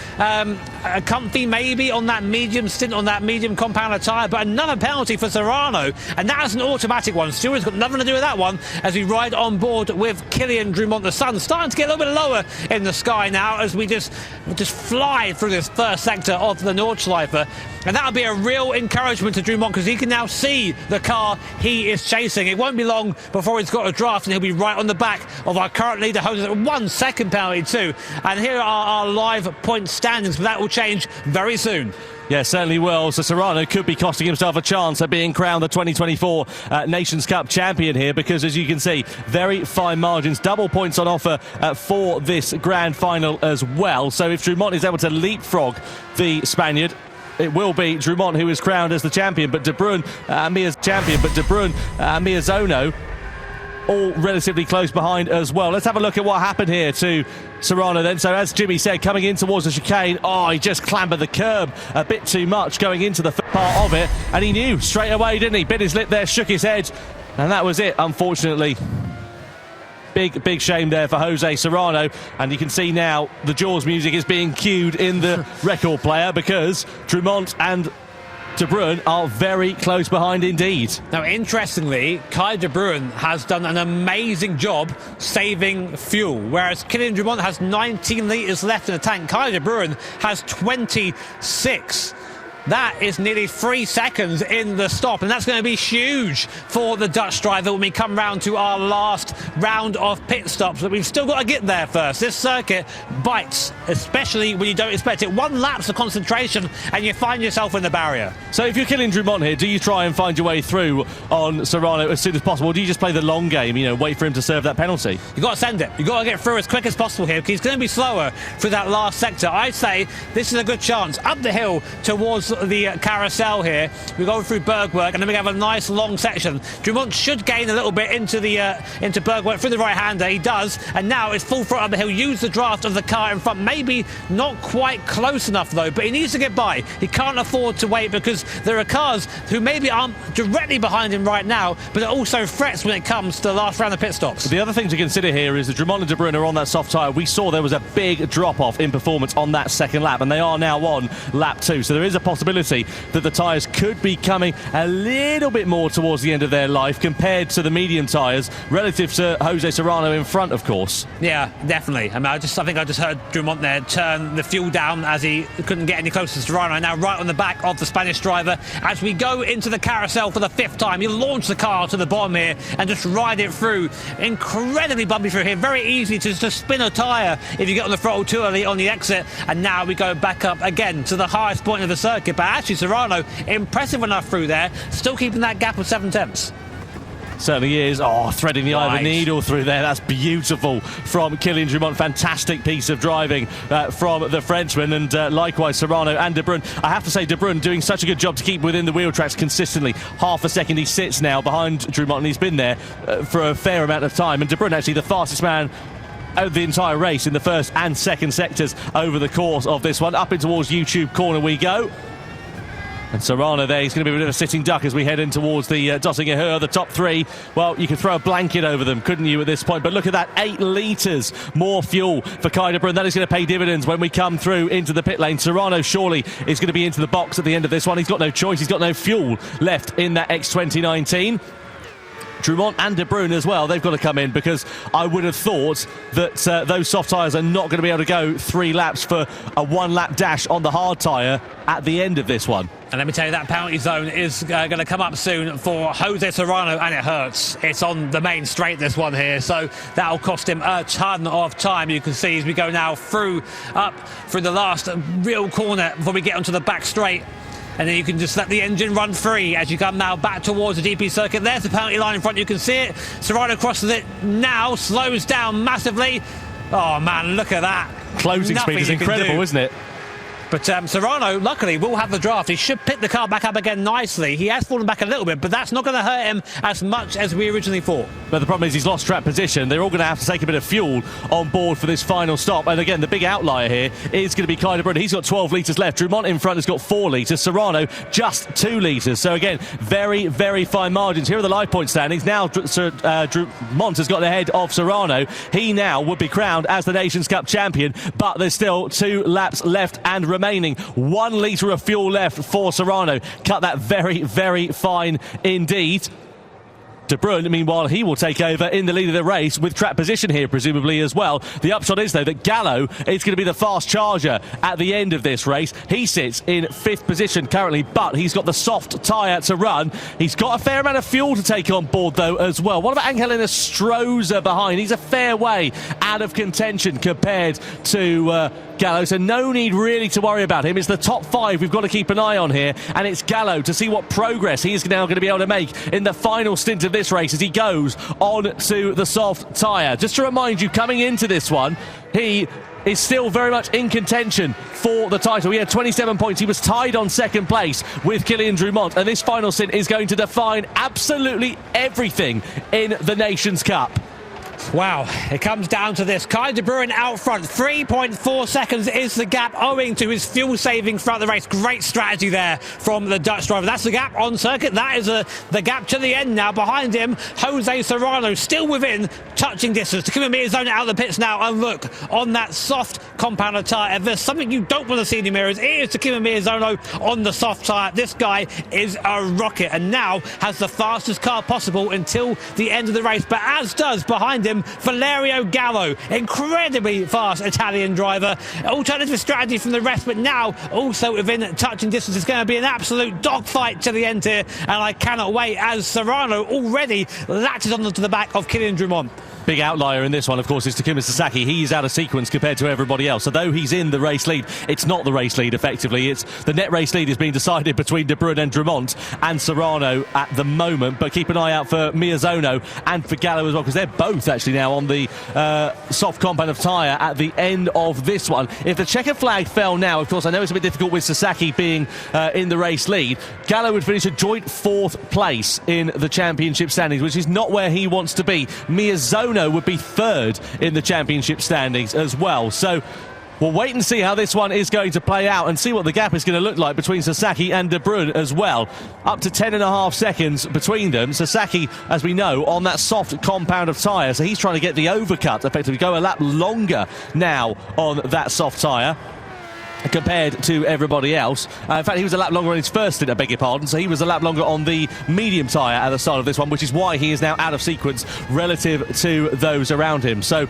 comfy maybe on that medium stint on that medium compounder tyre, but another penalty for Serrano, and that is an automatic one. Stewart's got nothing to do with that one as we ride on board with Kylian Drumont. The sun's starting to get a little bit lower in the sky now as we just fly through this first sector of the Nordschleife, and that'll be a real encouragement to Drumont because he can now see the car he is chasing. It won't be long before he's got a draft and he'll be right on the back of our current leader, Jose. 1 second penalty too, and here are our live point standings, but that will change very soon. Yeah, certainly will. So Serrano could be costing himself a chance at being crowned the 2024 Nations Cup champion here, because as you can see, very fine margins, double points on offer for this grand final as well. So if Drumont is able to leapfrog the Spaniard, it will be Drumont who is crowned as the champion, but De Bruyne, Miyazono, all relatively close behind as well. Let's have a look at what happened here to Serrano then. So as Jimmy said, coming in towards the chicane, he just clambered the curb a bit too much going into the part of it, and he knew straight away, didn't he? Bit his lip there, shook his head, and that was it, unfortunately. Big shame there for Jose Serrano, and you can see now the Jaws music is being cued in the record player because Drumont and De Bruyne are very close behind indeed. Now, interestingly, Kai De Bruyne has done an amazing job saving fuel, whereas Kylian Drumont has 19 litres left in the tank. Kai De Bruyne has 26. That is nearly 3 seconds in the stop, and that's going to be huge for the Dutch driver when we come round to our last round of pit stops. But we've still got to get there first. This circuit bites, especially when you don't expect it. One lapse of concentration and you find yourself in the barrier. So if you're Kylian Drumont here, do you try and find your way through on Serrano as soon as possible, or do you just play the long game, wait for him to serve that penalty? You've got to send it. You've got to get through as quick as possible here, because he's going to be slower through that last sector. I'd say this is a good chance. Up the hill towards the carousel here, we go through Bergwerk, and then we have a nice long section. Drumont should gain a little bit into Bergwerk through the right-hander. He does, and now it's full front up the hill. Use the draft of the car in front. Maybe not quite close enough though, but he needs to get by. He can't afford to wait, because there are cars who maybe aren't directly behind him right now, but are also threats when it comes to the last round of pit stops. The other thing to consider here is that Drumont and De Bruyne are on that soft tyre. We saw there was a big drop-off in performance on that second lap, and they are now on lap 2, so there is a possibility that the tyres could be coming a little bit more towards the end of their life compared to the medium tyres relative to Jose Serrano in front, of course. Yeah, definitely. I think I just heard Drumont there turn the fuel down as he couldn't get any closer to Serrano. Now right on the back of the Spanish driver as we go into the carousel for the 5th time. You launch the car to the bottom here and just ride it through. Incredibly bumpy through here. Very easy to just spin a tyre if you get on the throttle too early on the exit. And now we go back up again to the highest point of the circuit. But actually Serrano, impressive enough through there, still keeping that gap of 7 tenths. Certainly is. Threading the eye of a needle through there. That's beautiful from Kylian Drumont. Fantastic piece of driving from the Frenchman, and likewise Serrano and De Bruyne. I have to say, De Bruyne doing such a good job to keep within the wheel tracks consistently. Half a second he sits now behind Drumont, and he's been there for a fair amount of time. And De Bruyne actually the fastest man of the entire race in the first and second sectors over the course of this one. Up in towards YouTube corner we go. And Serrano there, he's going to be a bit of a sitting duck as we head in towards the Dottinger Höhe, the top 3. Well, you could throw a blanket over them, couldn't you, at this point? But look at that, 8 litres more fuel for Kai De Bruyne. That is going to pay dividends when we come through into the pit lane. Serrano surely is going to be into the box at the end of this one. He's got no choice. He's got no fuel left in that X2019. Drumont and De Bruyne as well, they've got to come in, because I would have thought that those soft tyres are not going to be able to go 3 laps for a 1-lap dash on the hard tyre at the end of this one. And let me tell you, that penalty zone is going to come up soon for Jose Serrano, and it hurts. It's on the main straight, this one here, so that'll cost him a ton of time. You can see as we go now up through the last real corner before we get onto the back straight. And then you can just let the engine run free as you come now back towards the GP circuit. There's the penalty line in front, you can see it. Serrano crosses it now, slows down massively. Oh man, look at that. Closing speed is incredible, isn't it? But Serrano, luckily, will have the draft. He should pick the car back up again nicely. He has fallen back a little bit, but that's not going to hurt him as much as we originally thought. But the problem is he's lost track position. They're all going to have to take a bit of fuel on board for this final stop. And again, the big outlier here is going to be Kai de Bruyne. He's got 12 litres left. Drumont in front has got 4 litres. Serrano just 2 litres. So again, very, very fine margins. Here are the live point standings. Now Drumont has got ahead of Serrano. He now would be crowned as the Nations Cup champion, but there's still 2 laps left and remaining. 1 litre of fuel left for Serrano. Cut that very, very fine indeed. De Bruyne, meanwhile, he will take over in the lead of the race with track position here, presumably, as well. The upshot is, though, that Gallo is going to be the fast charger at the end of this race. He sits in 5th position currently, but he's got the soft tyre to run. He's got a fair amount of fuel to take on board, though, as well. What about Angelina Stroza behind? He's a fair way out of contention compared to Gallo, so no need really to worry about him. It's the top 5 we've got to keep an eye on here, and it's Gallo to see what progress he is now going to be able to make in the final stint of this race as he goes on to the soft tyre. Just to remind you, coming into this one, he is still very much in contention for the title. He had 27 points. He was tied on 2nd place with Kylian Drumont, and this final stint is going to define absolutely everything in the Nations Cup. Wow, it comes down to this. Kai de Bruyne out front. 3.4 seconds is the gap owing to his fuel saving throughout the race. Great strategy there from the Dutch driver. That's the gap on circuit. That is the gap to the end now. Behind him, Jose Serrano still within touching distance. Takuma Miyazono out of the pits now. And look, on that soft compound tyre, if there's something you don't want to see in the mirrors, it is Takuma Miyazono on the soft tyre. This guy is a rocket and now has the fastest car possible until the end of the race. But as does behind him Valerio Gallo, incredibly fast Italian driver. Alternative strategy from the rest, but now also within touching distance. It's going to be an absolute dogfight to the end here, and I cannot wait as Serrano already latches onto the back of Kylian Drumont. Big outlier in this one, of course, is Takuma Sasaki. He's out of sequence compared to everybody else. Although he's in the race lead, it's not the race lead, effectively. It's the net race lead is being decided between De Bruyne and Drumont and Serrano at the moment. But keep an eye out for Miyazono and for Gallo as well, because they're both actually now on the soft compound of tyre at the end of this one. If the checker flag fell now, of course, I know it's a bit difficult with Sasaki being in the race lead. Gallo would finish a joint 4th place in the championship standings, which is not where he wants to be. Miyazono would be 3rd in the championship standings as well. So we'll wait and see how this one is going to play out and see what the gap is going to look like between Sasaki and De Bruyne as well. Up to 10.5 seconds between them. Sasaki, as we know, on that soft compound of tyre, so he's trying to get the overcut, effectively go a lap longer now on that soft tyre compared to everybody else. In fact, he was a lap longer on his first stint, I beg your pardon, so he was a lap longer on the medium tyre at the start of this one, which is why he is now out of sequence relative to those around him. So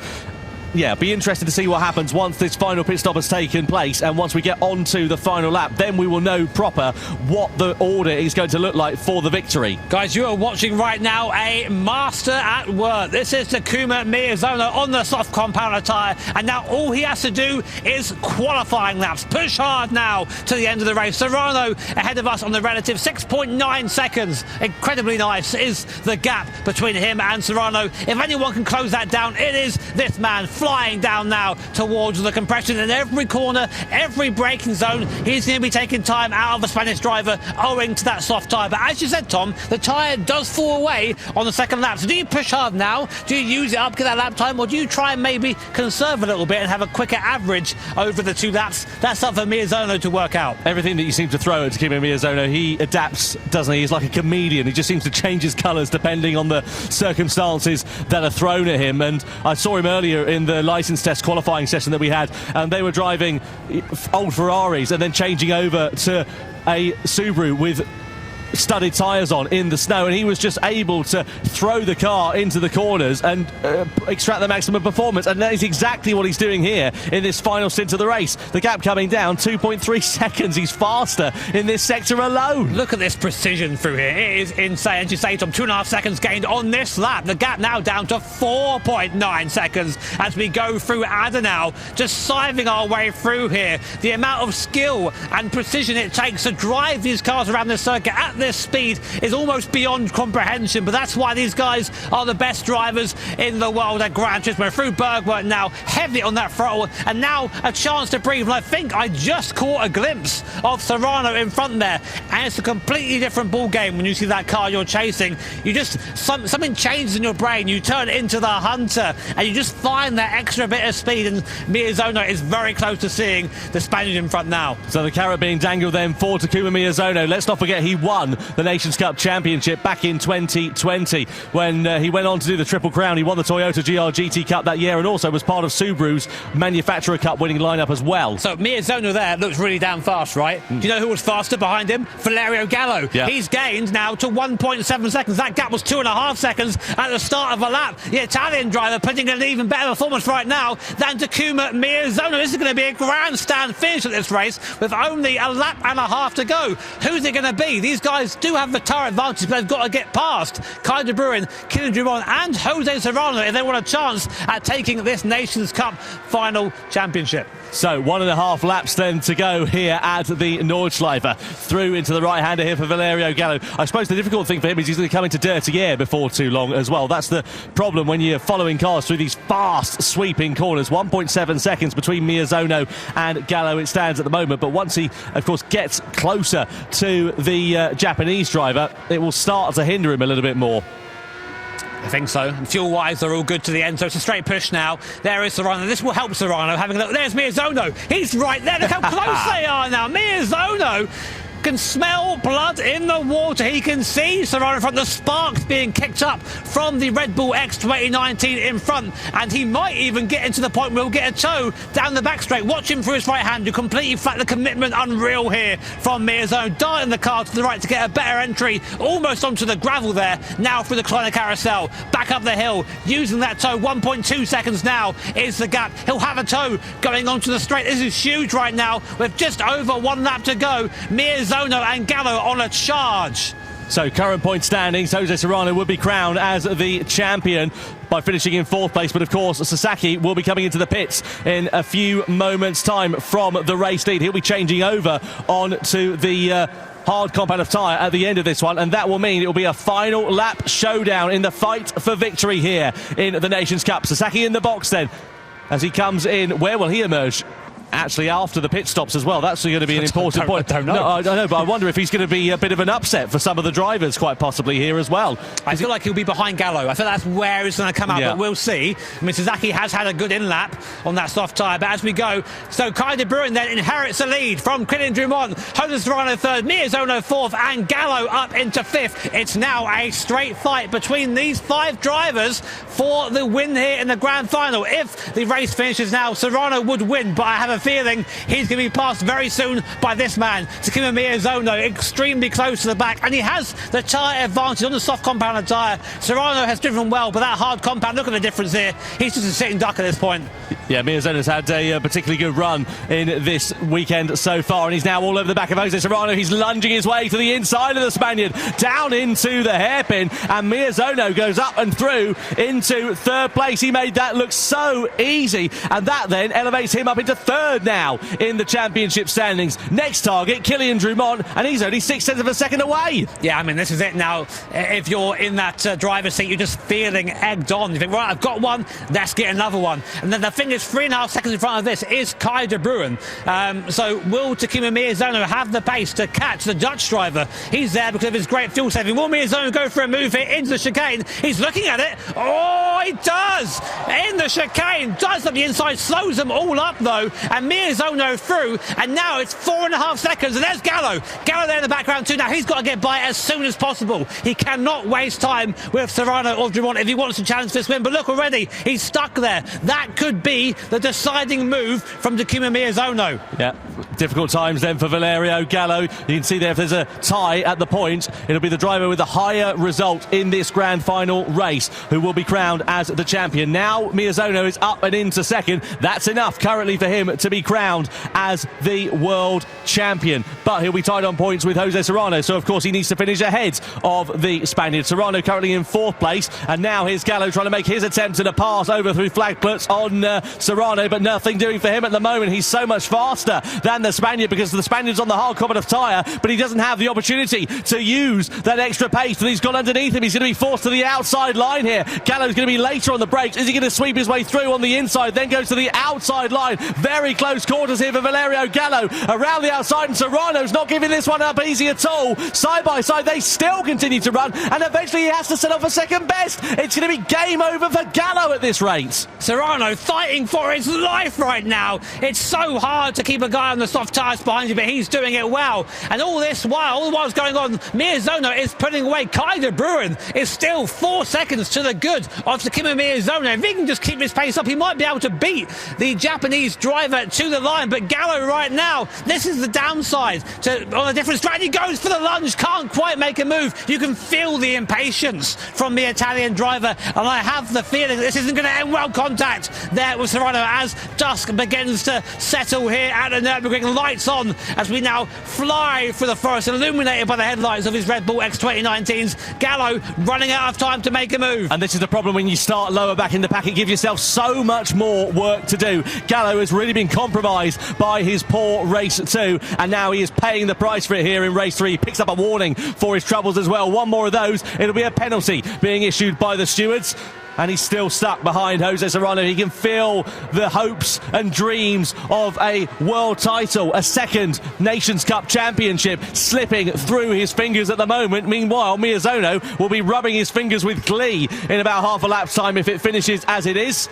yeah, be interested to see what happens once this final pit stop has taken place, and once we get onto the final lap, then we will know proper what the order is going to look like for the victory. Guys, you are watching right now a master at work. This is Takuma Miyazono on the soft compound tyre, and now all he has to do is qualifying laps. Push hard now to the end of the race. Serrano ahead of us on the relative 6.9 seconds. Incredibly nice is the gap between him and Serrano. If anyone can close that down, it is this man, flying down now towards the compression. In every corner, every braking zone, he's going to be taking time out of the Spanish driver owing to that soft tyre. But as you said, Tom, the tyre does fall away on the second lap. So do you push hard now? Do you use it up, get that lap time? Or do you try and maybe conserve a little bit and have a quicker average over the 2 laps? That's up for Miyazono to work out. Everything that you seem to throw at Takuma Miyazono, he adapts, doesn't he? He's like a comedian. He just seems to change his colours depending on the circumstances that are thrown at him. And I saw him earlier in the licence test qualifying session that we had, and they were driving old Ferraris and then changing over to a Subaru with studded tyres on in the snow, and he was just able to throw the car into the corners and extract the maximum performance, and that is exactly what he's doing here in this final stint of the race. The gap coming down 2.3 seconds. He's faster in this sector alone. Look at this precision through here. It is insane. As you say, Tom, 2.5 seconds gained on this lap. The gap now down to 4.9 seconds as we go through Adenau, just scything our way through here. The amount of skill and precision it takes to drive these cars around the circuit at this speed is almost beyond comprehension, but that's why these guys are the best drivers in the world at Gran Turismo. Through Bergwerk now, heavy on that throttle, and now a chance to breathe. And I think I just caught a glimpse of Serrano in front there, and it's a completely different ball game when you see that car you're chasing. You just, something changes in your brain. You turn into the hunter, and you just find that extra bit of speed, and Miyazono is very close to seeing the Spaniard in front now. So the carrot being dangled then for Takuma Miyazono. Let's not forget he won the Nations Cup Championship back in 2020 when he went on to do the Triple Crown. He won the Toyota GR-GT Cup that year and also was part of Subaru's Manufacturer Cup winning lineup as well. So Miyazono there looks really damn fast, right? Do you know who was faster behind him? Valerio Gallo. Yeah. He's gained now to 1.7 seconds. That gap was 2.5 seconds at the start of a lap. The Italian driver putting in an even better performance right now than Takuma Miyazono. This is going to be a grandstand finish at this race with only a lap and a half to go. Who's it going to be? These guys do have the tyre advantage, but they've got to get past Kai de Bruin, Kylian Drummond and Jose Serrano if they want a chance at taking this Nations Cup final championship. So 1.5 laps then to go here at the Nordschleife. Through into the right-hander here for Valerio Gallo. I suppose the difficult thing for him is he's going to come into dirty air before too long as well. That's the problem when you're following cars through these fast sweeping corners. 1.7 seconds between Miyazono and Gallo it stands at the moment, but once he of course gets closer to the Japanese driver, it will start to hinder him a little bit more. I think so. Fuel-wise, they're all good to the end, so it's a straight push now. There is Serrano. This will help Serrano. Having a look. There's Miyazono. He's right there. Look how close they are now. Miyazono can smell blood in the water. He can see Serrano in front. The sparks being kicked up from the Red Bull X 2019 in front, and he might even get into the point where he'll get a tow down the back straight. Watch him through his right hand. You completely flat. The commitment unreal here from Miyazono. Darting the car to the right to get a better entry, almost onto the gravel there. Now through the Kleiner Carousel, back up the hill, using that tow. 1.2 seconds now is the gap. He'll have a tow going onto the straight. This is huge right now with just over 1 lap to go. Miyazono and Gallo on a charge. So current point standings, Jose Serrano would be crowned as the champion by finishing in 4th place, but of course Sasaki will be coming into the pits in a few moments time from the race lead. He'll be changing over on to the hard compound of tyre at the end of this one, and that will mean it will be a final lap showdown in the fight for victory here in the Nations Cup. Sasaki in the box then as he comes in. Where will he emerge? Actually, after the pit stops as well. That's going to be an important point. I don't know. No, I don't know, but I wonder if he's going to be a bit of an upset for some of the drivers, quite possibly here as well. I feel like he'll be behind Gallo. I feel that's where it's going to come out, but we'll see. I mean, Sasaki has had a good in-lap on that soft tyre, but as we go, so Kai de Bruin then inherits the lead from Kylian Drummond, Jose Serrano 3rd, Miyazono 4th, and Gallo up into 5th. It's now a straight fight between these 5 drivers for the win here in the grand final. If the race finishes now, Serrano would win, but I have a feeling he's going to be passed very soon by this man, Takuma Miyazono, extremely close to the back, and he has the tyre advantage on the soft compound tyre. Serrano has driven well, but that hard compound, look at the difference here. He's just a sitting duck at this point. Yeah, Miyazono's had a particularly good run in this weekend so far, and he's now all over the back of Jose Serrano. He's lunging his way to the inside of the Spaniard, down into the hairpin, and Miyazono goes up and through into 3rd place. He made that look so easy, and that then elevates him up into 3rd now in the championship standings. Next target, Kylian Drummond, and he's only 0.6 of a second away. Yeah, I mean, this is it now. If you're in that driver's seat, you're just feeling egged on. You think, right, I've got one, let's get another one. And then the thing is, 3.5 seconds in front of this is Kai de Bruin. So will Takuma Miyazono have the pace to catch the Dutch driver? He's there because of his great fuel saving. Will Miyazono go for a move here into the chicane? He's looking at it. Oh, he does! In the chicane, does on the inside, slows them all up though, and Miyazono through, and now it's 4.5 seconds, and there's Gallo. Gallo there in the background too. Now he's got to get by as soon as possible. He cannot waste time with Serrano or Drummond if he wants to challenge this win. But look already, he's stuck there. That could be the deciding move from Takuma Miyazono. Yeah, difficult times then for Valerio Gallo. You can see there if there's a tie at the point, it'll be the driver with the higher result in this grand final race who will be crowned as the champion. Now Miyazono is up and into second. That's enough currently for him to be crowned as the world champion. But he'll be tied on points with Jose Serrano, so of course he needs to finish ahead of the Spaniard. Serrano currently in 4th place, and now here's Gallo trying to make his attempt at a pass over through Flagplatz on Serrano, but nothing doing for him at the moment. He's so much faster than the Spaniard because the Spaniard's on the hard combative tyre, but he doesn't have the opportunity to use that extra pace that he's got underneath him. He's going to be forced to the outside line here. Gallo's going to be later on the brakes. Is he going to sweep his way through on the inside, then goes to the outside line? Very close quarters here for Valerio Gallo around the outside, and Serrano's not giving this one up easy at all. Side by side they still continue to run, and eventually he has to set off a second best. It's going to be game over for Gallo at this rate. Serrano fighting for his life right now. It's so hard to keep a guy on the soft tyres behind you, but he's doing it well. And all the while going on, Miyazono is putting away. Kai de Bruin is still 4 seconds to the good of Takuma Miyazono. If he can just keep his pace up, he might be able to beat the Japanese driver to the line. But Gallo right now, this is the downside on a different strategy. He goes for the lunge, can't quite make a move. You can feel the impatience from the Italian driver, and I have the feeling that this isn't going to end well. Contact there with Serrano as dusk begins to settle here at the Nürburgring. Lights on as we now fly through the forest, illuminated by the headlights of his Red Bull X2019s. Gallo running out of time to make a move. And this is the problem when you start lower back in the pack. It gives yourself so much more work to do. Gallo has really been compromised by his poor race 2, and now he is paying the price for it here in race 3. He picks up a warning for his troubles as well. One more of those, it'll be a penalty being issued by the stewards. And he's still stuck behind Jose Serrano. He can feel the hopes and dreams of a world title, a second Nations Cup championship slipping through his fingers at the moment. Meanwhile, Miyazono will be rubbing his fingers with glee in about half a lap's time if it finishes as it is.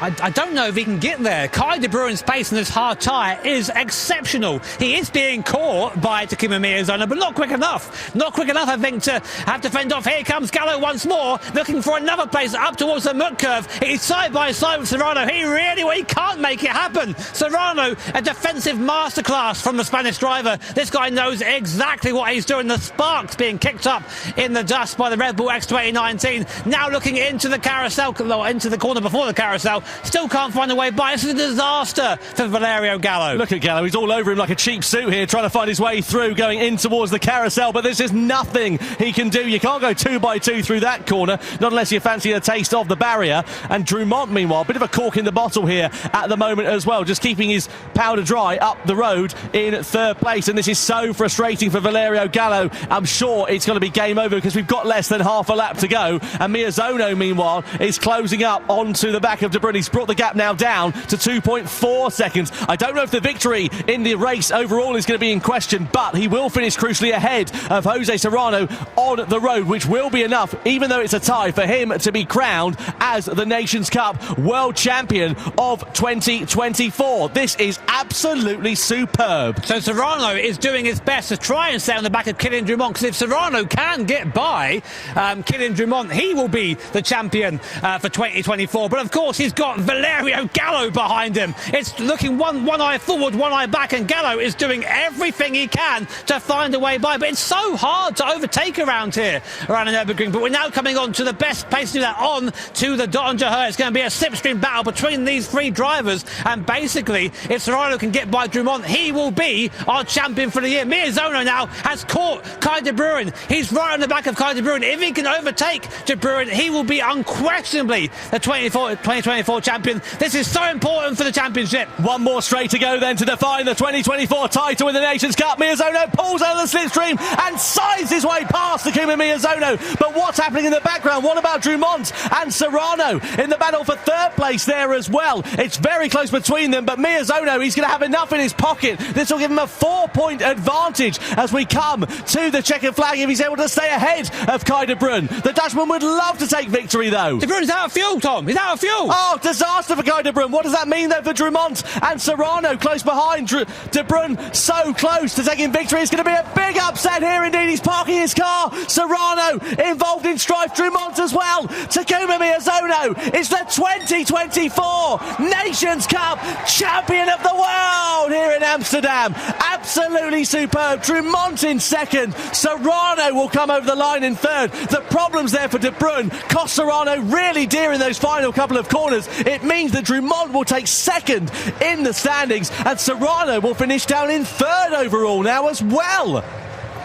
I don't know if he can get there. Kai de Bruin's pace in this hard tyre is exceptional. He is being caught by Takuma Miyazono, but not quick enough. Not quick enough, I think, to have to fend off. Here comes Gallo once more, looking for another place up towards the Mut curve. He's side by side with Serrano. He can't make it happen. Serrano, a defensive masterclass from the Spanish driver. This guy knows exactly what he's doing. The sparks being kicked up in the dust by the Red Bull X2019. Now looking into the carousel, into the corner before the carousel. Still can't find a way by. This is a disaster for Valerio Gallo. Look at Gallo. He's all over him like a cheap suit here, trying to find his way through, going in towards the carousel, but there's just nothing he can do. You can't go 2x2 through that corner, not unless you fancy a taste of the barrier. And Drummond, meanwhile, a bit of a cork in the bottle here at the moment as well, just keeping his powder dry up the road in 3rd place. And this is so frustrating for Valerio Gallo. I'm sure it's going to be game over because we've got less than half a lap to go. And Miyazono, meanwhile, is closing up onto the back of De Bruyne. He's brought the gap now down to 2.4 seconds. I don't know if the victory in the race overall is going to be in question, but he will finish crucially ahead of Jose Serrano on the road, which will be enough, even though it's a tie, for him to be crowned as the Nations Cup World Champion of 2024. This is absolutely superb. So Serrano is doing his best to try and stay on the back of Kylian Drummond, because if Serrano can get by Kylian Drummond, he will be the champion for 2024. But of course, he's got Valerio Gallo behind him. It's looking one eye forward, one eye back, and Gallo is doing everything he can to find a way by. But it's so hard to overtake around here, around the Nürburgring. But we're now coming on to the best place to do that, on to the Dottinger. It's going to be a slipstream battle between these 3 drivers. And basically, if Serrano can get by Drummond, he will be our champion for the year. Miyazono now has caught Kai de Bruin. He's right on the back of Kai de Bruin. If he can overtake De Bruin, he will be unquestionably the 2024 champion. This is so important for the championship. One more straight to go then to define the 2024 title in the Nations Cup. Miyazono pulls out of the slipstream and sides his way past Takuma Miyazono. But what's happening in the background? What about Drummond and Serrano in the battle for 3rd place there as well? It's very close between them, but Miyazono, he's going to have enough in his pocket. This will give him a 4-point advantage as we come to the checkered flag if he's able to stay ahead of Kai de Bruin. The Dutchman would love to take victory though. De Bruin's out of fuel, Tom. He's out of fuel. Oh start. Disaster for Guy De Bruyne. What does that mean though for Drummond and Serrano close behind? De Bruyne so close to taking victory. It's going to be a big upset here indeed. He's parking his car. Serrano involved in strife. Drummond as well. Takuma Miyazono is the 2024 Nations Cup champion of the world here in Amsterdam. Absolutely superb. Drummond in second. Serrano will come over the line in third. The problems there for De Bruyne cost Serrano really dear in those final couple of corners. It means that Drummond will take second in the standings and Serrano will finish down in third overall now as well.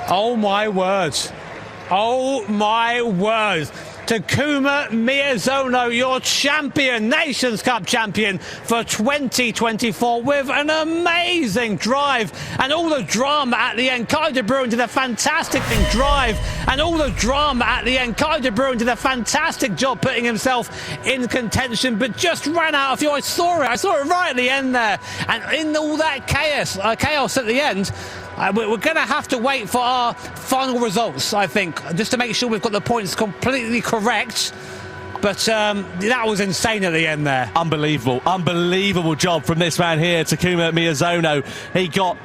Oh my words. Oh my words. Takuma Miyazono, your champion, Nations Cup champion for 2024 with an amazing drive and all the drama at the end. Guy De Bruyne did a fantastic drive and all the drama at the end. Guy De Bruyne did a fantastic job putting himself in contention, but just ran out of fuel. I saw it right at the end there, and in all that chaos at the end, we're going to have to wait for our final results, I think, just to make sure we've got the points completely correct. But that was insane at the end there. Unbelievable job from this man here, Takuma Miyazono. He got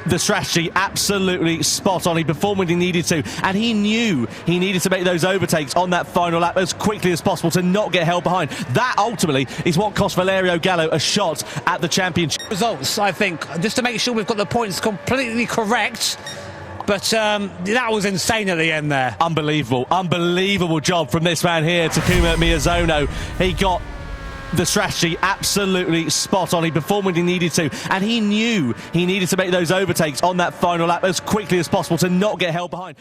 the strategy absolutely spot on. He performed when he needed to, and he knew he needed to make those overtakes on that final lap as quickly as possible to not get held behind. That ultimately is what cost Valerio Gallo a shot at the championship. Results, I think, just to make sure we've got the points completely correct. But that was insane at the end there. Unbelievable job from this man here, Takuma Miyazono. He got the strategy absolutely spot on. He performed when he needed to, and he knew he needed to make those overtakes on that final lap as quickly as possible to not get held behind.